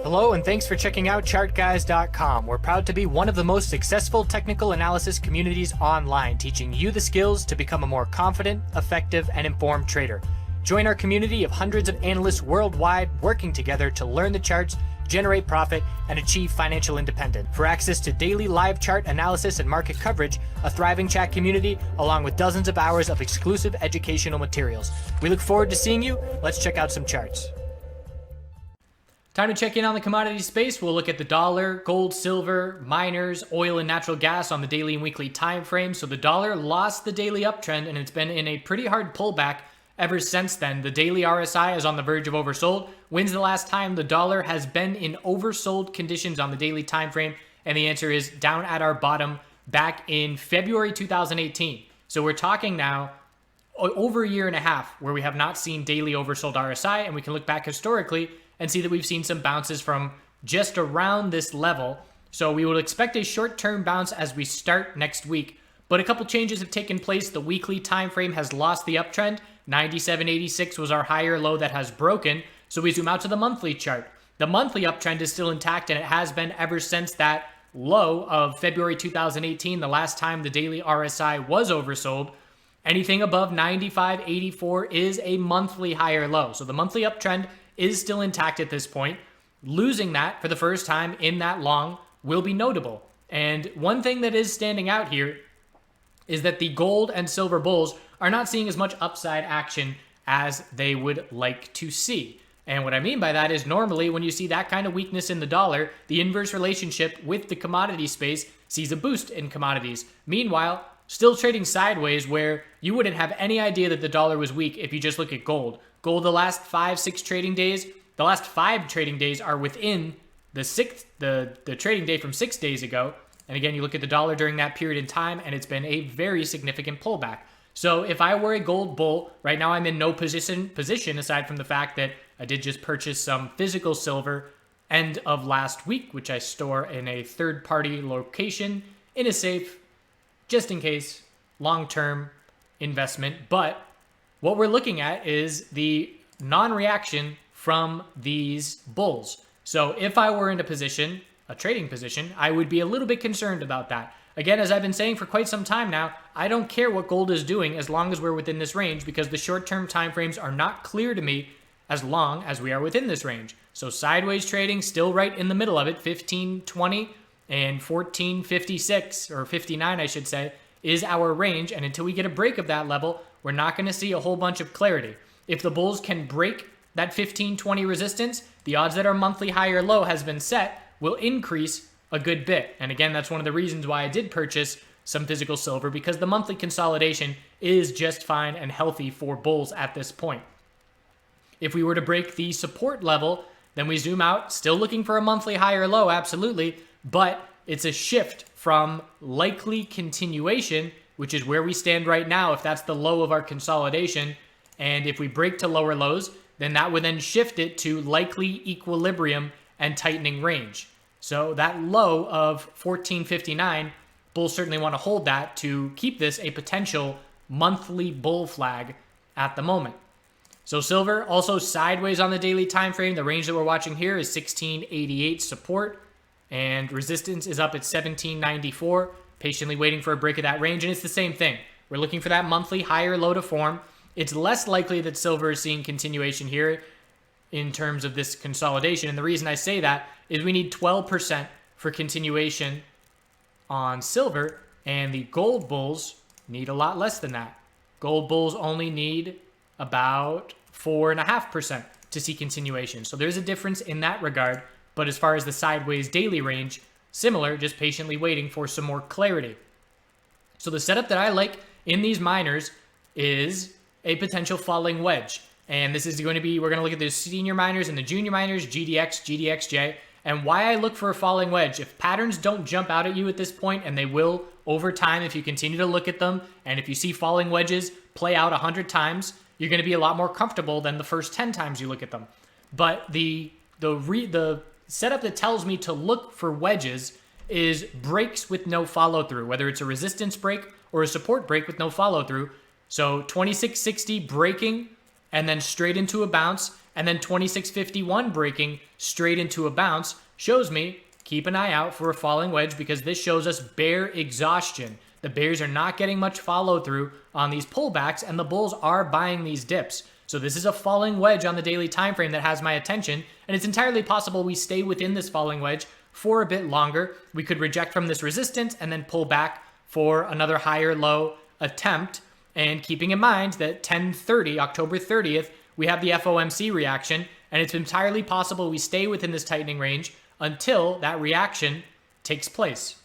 Hello and thanks for checking out ChartGuys.com. We're proud to be one of the most successful technical analysis communities online, teaching you the skills to become a more confident, effective, and informed trader. Join our community of hundreds of analysts worldwide working together to learn the charts, generate profit, and achieve financial independence. For access to daily live chart analysis and market coverage, a thriving chat community, along with dozens of hours of exclusive educational materials. We look forward to seeing you. Let's check out some charts. Time to check in on the commodity space. We'll look at the dollar, gold, silver, miners, oil, and natural gas on the daily and weekly time frame. So the dollar lost the daily uptrend, and it's been in a pretty hard pullback ever since then. The daily RSI is on the verge of oversold. When's the last time the dollar has been in oversold conditions on the daily time frame? And the answer is down at our bottom back in February 2018. So we're talking now over a year and a half where we have not seen daily oversold RSI, and we can look back historically and see that we've seen some bounces from just around this level. So we would expect a short-term bounce as we start next week. But a couple changes have taken place. The weekly time frame has lost the uptrend. 97.86 was our higher low that has broken. So we zoom out to the monthly chart. The monthly uptrend is still intact, and it has been ever since that low of February 2018, the last time the daily RSI was oversold. Anything above 95.84 is a monthly higher low. So the monthly uptrend is still intact at this point. Losing that for the first time in that long will be notable. And one thing that is standing out here is that the gold and silver bulls are not seeing as much upside action as they would like to see. And what I mean by that is normally when you see that kind of weakness in the dollar, the inverse relationship with the commodity space sees a boost in commodities. Meanwhile, still trading sideways where you wouldn't have any idea that the dollar was weak if you just look at gold. Gold, the last 5-6 trading days, the last 5 trading days are within the trading day from 6 days ago. And again, you look at the dollar during that period in time, and it's been a very significant pullback. So if I were a gold bull, right now I'm in no position aside from the fact that I did just purchase some physical silver end of last week, which I store in a third-party location in a safe, just in case, long-term investment. But what we're looking at is the non-reaction from these bulls. So if I were in a position, a trading position, I would be a little bit concerned about that. Again, as I've been saying for quite some time now, I don't care what gold is doing as long as we're within this range, because the short-term time frames are not clear to me as long as we are within this range. So sideways trading, still right in the middle of it, 1520 and 1456, or 59, I should say, is our range. And until we get a break of that level, we're not going to see a whole bunch of clarity. If the bulls can break that 1520 resistance, the odds that our monthly high or low has been set will increase a good bit. And again, that's one of the reasons why I did purchase some physical silver, because the monthly consolidation is just fine and healthy for bulls at this point. If we were to break the support level, then we zoom out, still looking for a monthly high or low, absolutely, but it's a shift from likely continuation, which is where we stand right now, if that's the low of our consolidation. And if we break to lower lows, then that would then shift it to likely equilibrium and tightening range. So that low of 1459, bulls certainly want to hold that to keep this a potential monthly bull flag at the moment. So silver also sideways on the daily time frame. The range that we're watching here is 1688 support, and resistance is up at 1794. Patiently waiting for a break of that range, and it's the same thing. We're looking for that monthly higher low to form. It's less likely that silver is seeing continuation here in terms of this consolidation, and the reason I say that is we need 12% for continuation on silver, and the gold bulls need a lot less than that. Gold bulls only need about 4.5% to see continuation. So there's a difference in that regard, but as far as the sideways daily range, similar, just patiently waiting for some more clarity. So the setup that I like in these miners is a potential falling wedge. And this is going to be, we're going to look at the senior miners and the junior miners, GDX, GDXJ, and why I look for a falling wedge. If patterns don't jump out at you at this point, and they will over time if you continue to look at them, and if you see falling wedges play out 100 times, you're going to be a lot more comfortable than the first 10 times you look at them. But the setup that tells me to look for wedges is breaks with no follow through, whether it's a resistance break or a support break with no follow through. So 2660 breaking and then straight into a bounce, and then 26.51 breaking straight into a bounce shows me keep an eye out for a falling wedge, because this shows us bear exhaustion. The bears are not getting much follow through on these pullbacks, and the bulls are buying these dips. So this is a falling wedge on the daily time frame that has my attention, and it's entirely possible we stay within this falling wedge for a bit longer. We could reject from this resistance and then pull back for another higher low attempt. And keeping in mind that 10/30, October 30th, we have the FOMC reaction, and it's entirely possible we stay within this tightening range until that reaction takes place.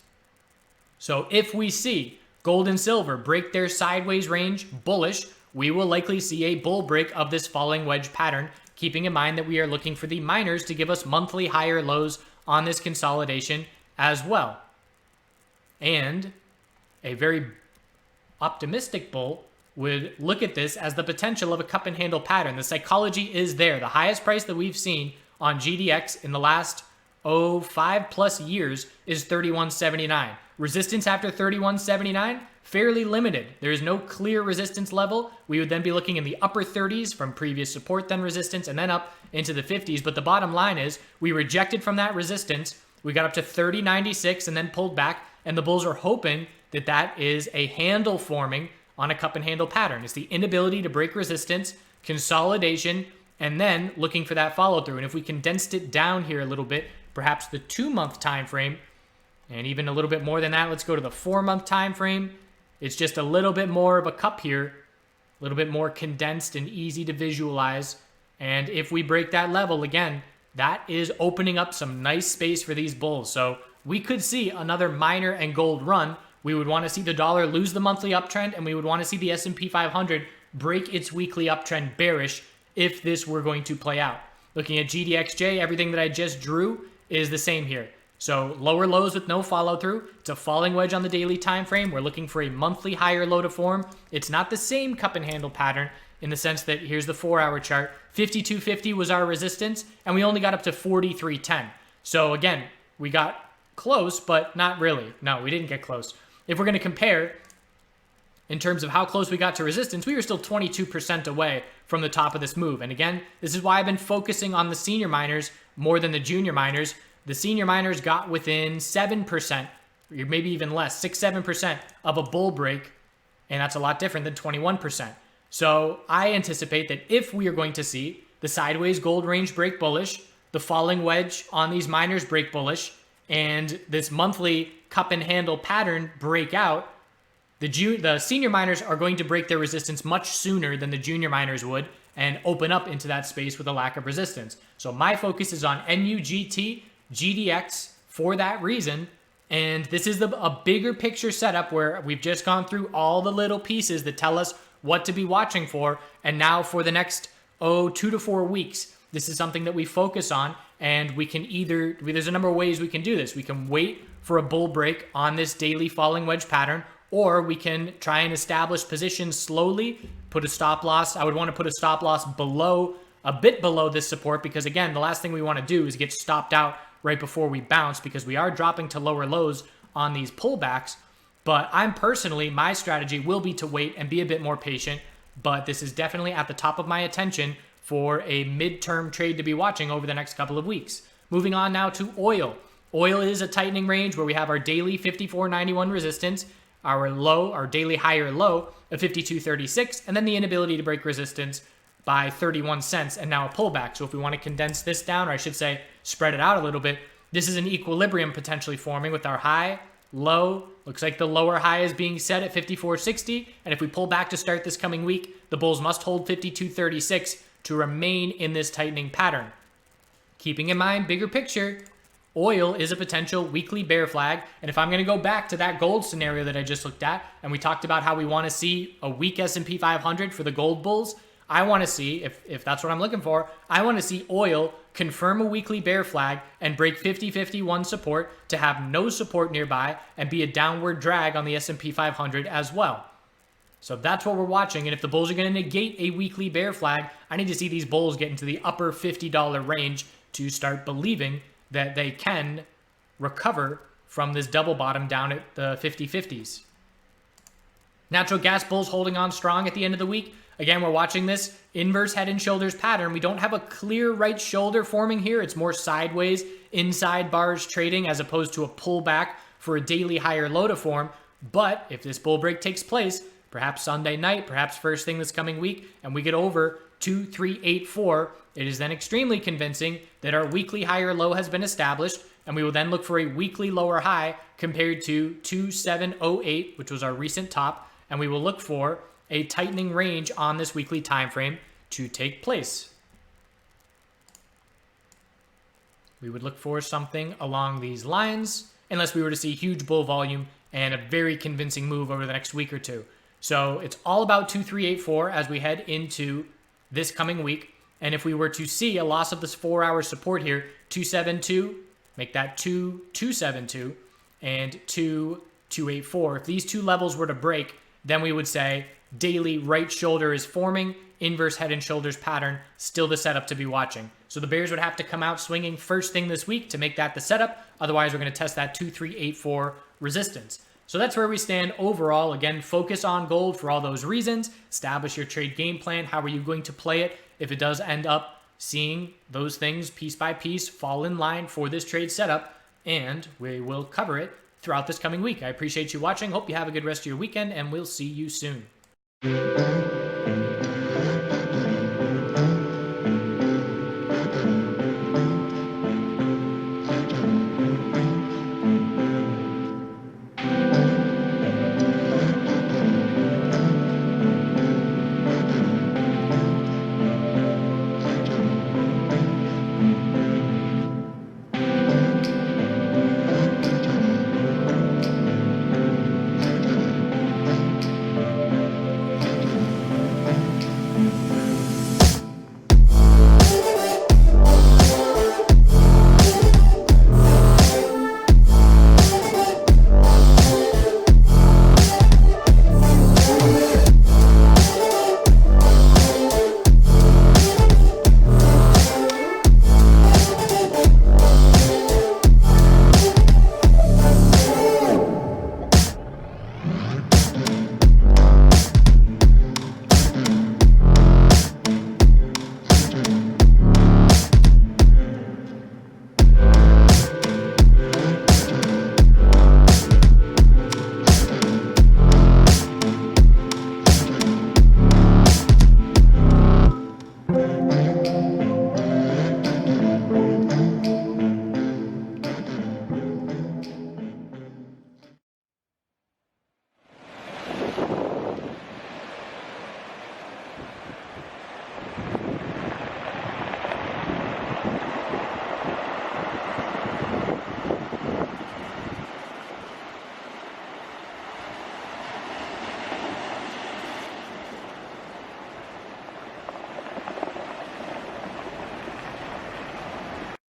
So if we see gold and silver break their sideways range bullish, we will likely see a bull break of this falling wedge pattern, keeping in mind that we are looking for the miners to give us monthly higher lows on this consolidation as well. And a very optimistic bull would look at this as the potential of a cup and handle pattern. The psychology is there. The highest price that we've seen on GDX in the last 5+ years is 31.79. Resistance after 31.79, fairly limited. There is no clear resistance level. We would then be looking in the upper 30s from previous support, then resistance, and then up into the 50s. But the bottom line is we rejected from that resistance. We got up to 30.96 and then pulled back, and the bulls are hoping that that is a handle forming on a cup and handle pattern. It's the inability to break resistance, consolidation, and then looking for that follow through. And if we condensed it down here a little bit, perhaps the 2-month time frame, and even a little bit more than that, let's go to the 4-month time frame. It's just a little bit more of a cup here, a little bit more condensed and easy to visualize. And if we break that level again, that is opening up some nice space for these bulls. So we could see another miner and gold run. We would want to see the dollar lose the monthly uptrend, and we would want to see the S&P 500 break its weekly uptrend bearish if this were going to play out. Looking at GDXJ, everything that I just drew is the same here. So lower lows with no follow through. It's a falling wedge on the daily time frame. We're looking for a monthly higher low to form. It's not the same cup and handle pattern in the sense that here's the 4-hour chart. 52.50 was our resistance, and we only got up to 43.10. So again, we got close, but not really. No, we didn't get close. If we're going to compare in terms of how close we got to resistance, we were still 22% away from the top of this move. And again, this is why I've been focusing on the senior miners more than the junior miners. The senior miners got within 7%, or maybe even less, 6-7% of a bull break, and that's a lot different than 21%. So I anticipate that if we are going to see the sideways gold range break bullish, the falling wedge on these miners break bullish, and this monthly cup and handle pattern break out, the senior miners are going to break their resistance much sooner than the junior miners would and open up into that space with a lack of resistance. So my focus is on NUGT, GDX for that reason. And this is a bigger picture setup where we've just gone through all the little pieces that tell us what to be watching for. And now for the next, 2 to 4 weeks, this is something that we focus on. And we can there's a number of ways we can do this. We can wait for a bull break on this daily falling wedge pattern, or we can try and establish positions slowly, put a stop loss. I would want to put a stop loss a bit below this support, because again, the last thing we want to do is get stopped out right before we bounce, because we are dropping to lower lows on these pullbacks. But my strategy will be to wait and be a bit more patient. But this is definitely at the top of my attention for a midterm trade to be watching over the next couple of weeks. Moving on now to oil. Oil is a tightening range where we have our daily 54.91 resistance, our daily higher low of 52.36, and then the inability to break resistance by 31 cents, and now a pullback. So if we want to condense this down, or I should say spread it out a little bit, this is an equilibrium potentially forming with our high, low. Looks like the lower high is being set at 54.60, and if we pull back to start this coming week, the bulls must hold 52.36 to remain in this tightening pattern. Keeping in mind, bigger picture, oil is a potential weekly bear flag. And if I'm going to go back to that gold scenario that I just looked at, and we talked about how we want to see a weak S&P 500 for the gold bulls, I want to see, if that's what I'm looking for, I want to see oil confirm a weekly bear flag and break 50.51 support to have no support nearby and be a downward drag on the S&P 500 as well. So that's what we're watching. And if the bulls are going to negate a weekly bear flag, I need to see these bulls get into the upper $50 range to start believing that they can recover from this double bottom down at the 50/50s. Natural gas bulls holding on strong at the end of the week. Again, we're watching this inverse head and shoulders pattern. We don't have a clear right shoulder forming here. It's more sideways inside bars trading as opposed to a pullback for a daily higher low to form. But if this bull break takes place, perhaps Sunday night, perhaps first thing this coming week, and we get over 2384, it is then extremely convincing that our weekly higher low has been established, and we will then look for a weekly lower high compared to 2708, which was our recent top, and we will look for a tightening range on this weekly time frame to take place. We would look for something along these lines, unless we were to see huge bull volume and a very convincing move over the next week or two. So it's all about 2384 as we head into this coming week. And if we were to see a loss of this 4-hour support here, 272, make that 2272 and 2284. If these two levels were to break, then we would say daily right shoulder is forming, inverse head and shoulders pattern, still the setup to be watching. So the bears would have to come out swinging first thing this week to make that the setup. Otherwise, we're going to test that 2384 resistance. So that's where we stand overall. Again, focus on gold for all those reasons. Establish your trade game plan. How are you going to play it if it does end up seeing those things piece by piece fall in line for this trade setup? And we will cover it throughout this coming week. I appreciate you watching. Hope you have a good rest of your weekend, and we'll see you soon.